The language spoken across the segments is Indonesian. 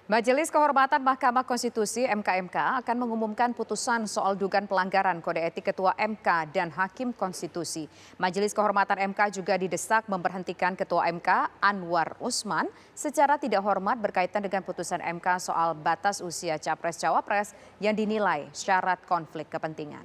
Majelis Kehormatan Mahkamah Konstitusi (MKMK) akan mengumumkan putusan soal dugaan pelanggaran kode etik Ketua MK dan Hakim Konstitusi. Majelis Kehormatan MK juga didesak memberhentikan Ketua MK Anwar Usman secara tidak hormat berkaitan dengan putusan MK soal batas usia Capres-Cawapres yang dinilai syarat konflik kepentingan.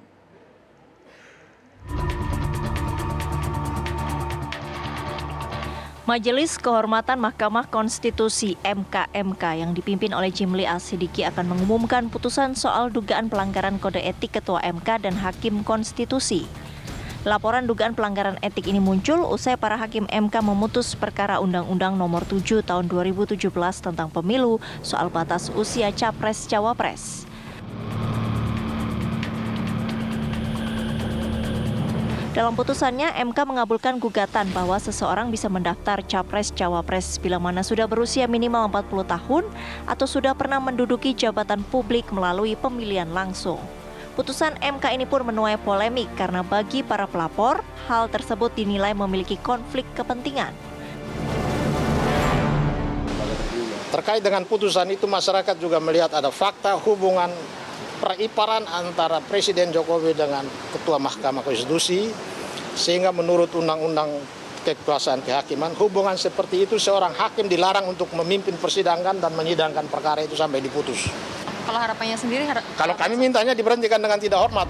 Majelis Kehormatan Mahkamah Konstitusi (MKMK) yang dipimpin oleh Jimli Al-Sidiki akan mengumumkan putusan soal dugaan pelanggaran kode etik Ketua MK dan Hakim Konstitusi. Laporan dugaan pelanggaran etik ini muncul usai para hakim MK memutus perkara Undang-Undang Nomor 7 Tahun 2017 tentang pemilu soal batas usia Capres-Cawapres. Dalam putusannya, MK mengabulkan gugatan bahwa seseorang bisa mendaftar Capres-Cawapres bila mana sudah berusia minimal 40 tahun atau sudah pernah menduduki jabatan publik melalui pemilihan langsung. Putusan MK ini pun menuai polemik karena bagi para pelapor, hal tersebut dinilai memiliki konflik kepentingan. Terkait dengan putusan itu, masyarakat juga melihat ada fakta hubungan periparan antara Presiden Jokowi dengan Ketua Mahkamah Konstitusi, sehingga menurut Undang-Undang Kekuasaan Kehakiman, hubungan seperti itu seorang hakim dilarang untuk memimpin persidangan dan menyidangkan perkara itu sampai diputus. Kalau harapannya sendiri? Kalau kami mintanya diberhentikan dengan tidak hormat.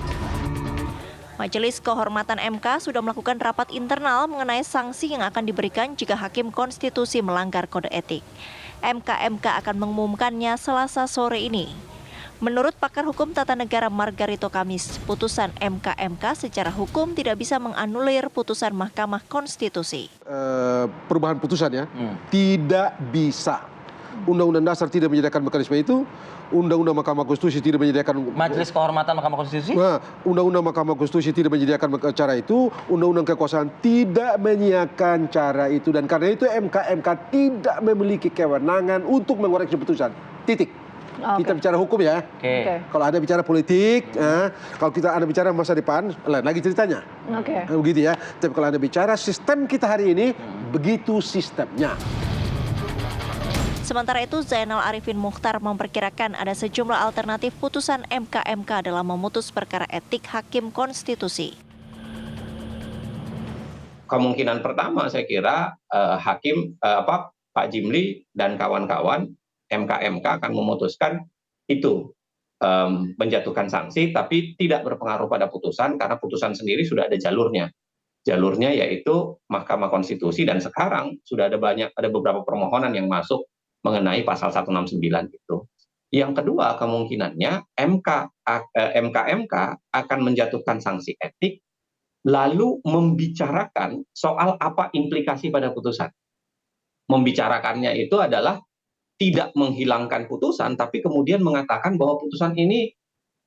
Majelis Kehormatan MK sudah melakukan rapat internal mengenai sanksi yang akan diberikan jika Hakim Konstitusi melanggar kode etik. MKMK akan mengumumkannya Selasa sore ini. Menurut pakar hukum tata negara Margarito Kamis, putusan MKMK secara hukum tidak bisa menganulir putusan Mahkamah Konstitusi. Perubahan putusannya tidak bisa. Undang-Undang Dasar tidak menyediakan mekanisme itu. Undang-Undang Mahkamah Konstitusi tidak menyediakan. Majelis Kehormatan Mahkamah Konstitusi? Undang-Undang Mahkamah Konstitusi tidak menyediakan cara itu. Undang-Undang Kekuasaan tidak menyediakan cara itu. Dan karena itu MKMK tidak memiliki kewenangan untuk mengoreksi putusan. Titik. Okay. Kita bicara hukum ya. Okay. Kalau ada bicara politik, kalau kita ada bicara masa depan, lain lagi ceritanya. Begitu ya. Tapi kalau ada bicara sistem kita hari ini, begitu sistemnya. Sementara itu, Zainal Arifin Mukhtar memperkirakan ada sejumlah alternatif putusan MKMK dalam memutus perkara etik Hakim Konstitusi. Kemungkinan pertama saya kira Pak Jimli dan kawan-kawan MKMK akan memutuskan itu menjatuhkan sanksi, tapi tidak berpengaruh pada putusan karena putusan sendiri sudah ada jalurnya. Jalurnya yaitu Mahkamah Konstitusi, dan sekarang sudah ada beberapa permohonan yang masuk mengenai pasal 169 itu. Yang kedua, kemungkinannya MKMK akan menjatuhkan sanksi etik lalu membicarakan soal apa implikasi pada putusan. Membicarakannya itu adalah tidak menghilangkan putusan, tapi kemudian mengatakan bahwa putusan ini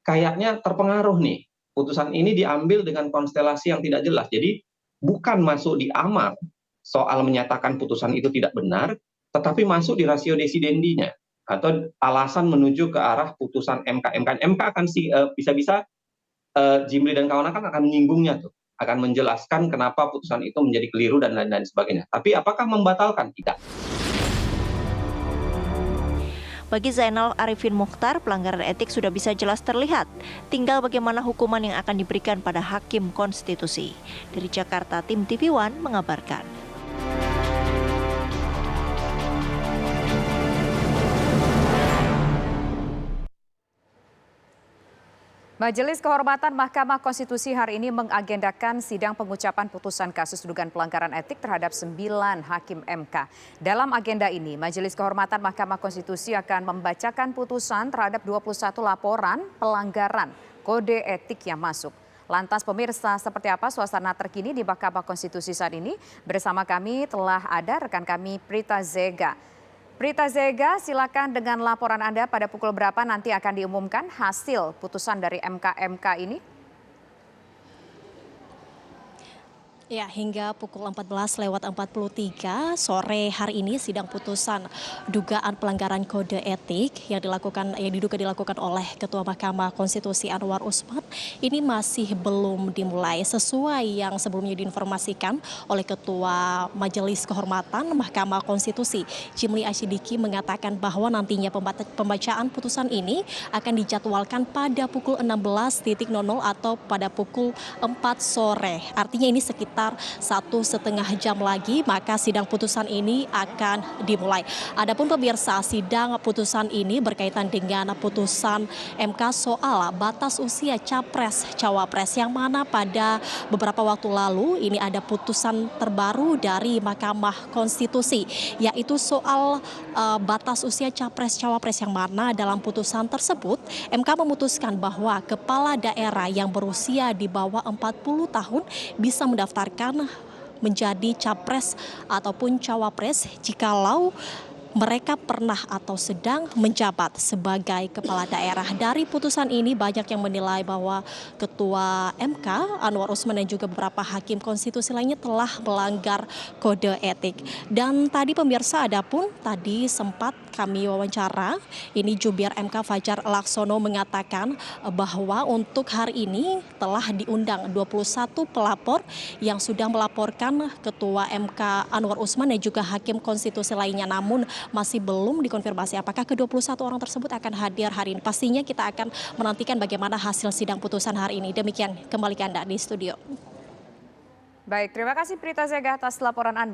kayaknya terpengaruh nih. Putusan ini diambil dengan konstelasi yang tidak jelas. Jadi bukan masuk di amar soal menyatakan putusan itu tidak benar, tetapi masuk di ratio decidendi-nya atau alasan menuju ke arah putusan MK. MK akan bisa-bisa Jimli dan kawan-kawan akan menyinggungnya tuh, akan menjelaskan kenapa putusan itu menjadi keliru dan lain-lain sebagainya. Tapi apakah membatalkan? Tidak. Bagi Zainal Arifin Mukhtar, pelanggaran etik sudah bisa jelas terlihat. Tinggal bagaimana hukuman yang akan diberikan pada Hakim Konstitusi. Dari Jakarta, Tim TV One mengabarkan. Majelis Kehormatan Mahkamah Konstitusi hari ini mengagendakan sidang pengucapan putusan kasus dugaan pelanggaran etik terhadap 9 hakim MK. Dalam agenda ini, Majelis Kehormatan Mahkamah Konstitusi akan membacakan putusan terhadap 21 laporan pelanggaran kode etik yang masuk. Lantas pemirsa, seperti apa suasana terkini di Mahkamah Konstitusi saat ini? Bersama kami telah ada rekan kami Prita Zega. Prita Zega, silakan dengan laporan Anda pada pukul berapa nanti akan diumumkan hasil putusan dari MKMK ini? Ya, hingga pukul 14:43 sore hari ini sidang putusan dugaan pelanggaran kode etik yang diduga dilakukan oleh Ketua Mahkamah Konstitusi Anwar Usman ini masih belum dimulai sesuai yang sebelumnya diinformasikan oleh Ketua Majelis Kehormatan Mahkamah Konstitusi Jimli Asyidiki mengatakan bahwa nantinya pembacaan putusan ini akan dijadwalkan pada pukul 16.00 atau pada pukul 4 sore. Artinya ini sekitar 1,5 jam lagi maka sidang putusan ini akan dimulai. Adapun pemirsa, sidang putusan ini berkaitan dengan putusan MK soal batas usia capres cawapres yang mana pada beberapa waktu lalu ini ada putusan terbaru dari Mahkamah Konstitusi yaitu soal batas usia capres cawapres yang mana dalam putusan tersebut MK memutuskan bahwa kepala daerah yang berusia di bawah 40 tahun bisa mendaftarkan menjadi capres ataupun cawapres jikalau mereka pernah atau sedang menjabat sebagai kepala daerah. Dari putusan ini banyak yang menilai bahwa Ketua MK Anwar Usman dan juga beberapa hakim konstitusi lainnya telah melanggar kode etik. Dan tadi pemirsa adapun tadi sempat kami wawancara, ini Jubir MK Fajar Laksono mengatakan bahwa untuk hari ini telah diundang 21 pelapor yang sudah melaporkan Ketua MK Anwar Usman dan juga hakim konstitusi lainnya. Namun masih belum dikonfirmasi apakah ke-21 orang tersebut akan hadir hari ini. Pastinya kita akan menantikan bagaimana hasil sidang putusan hari ini. Demikian kembali ke Anda di studio. Baik, terima kasih Prita Zega atas laporan Anda.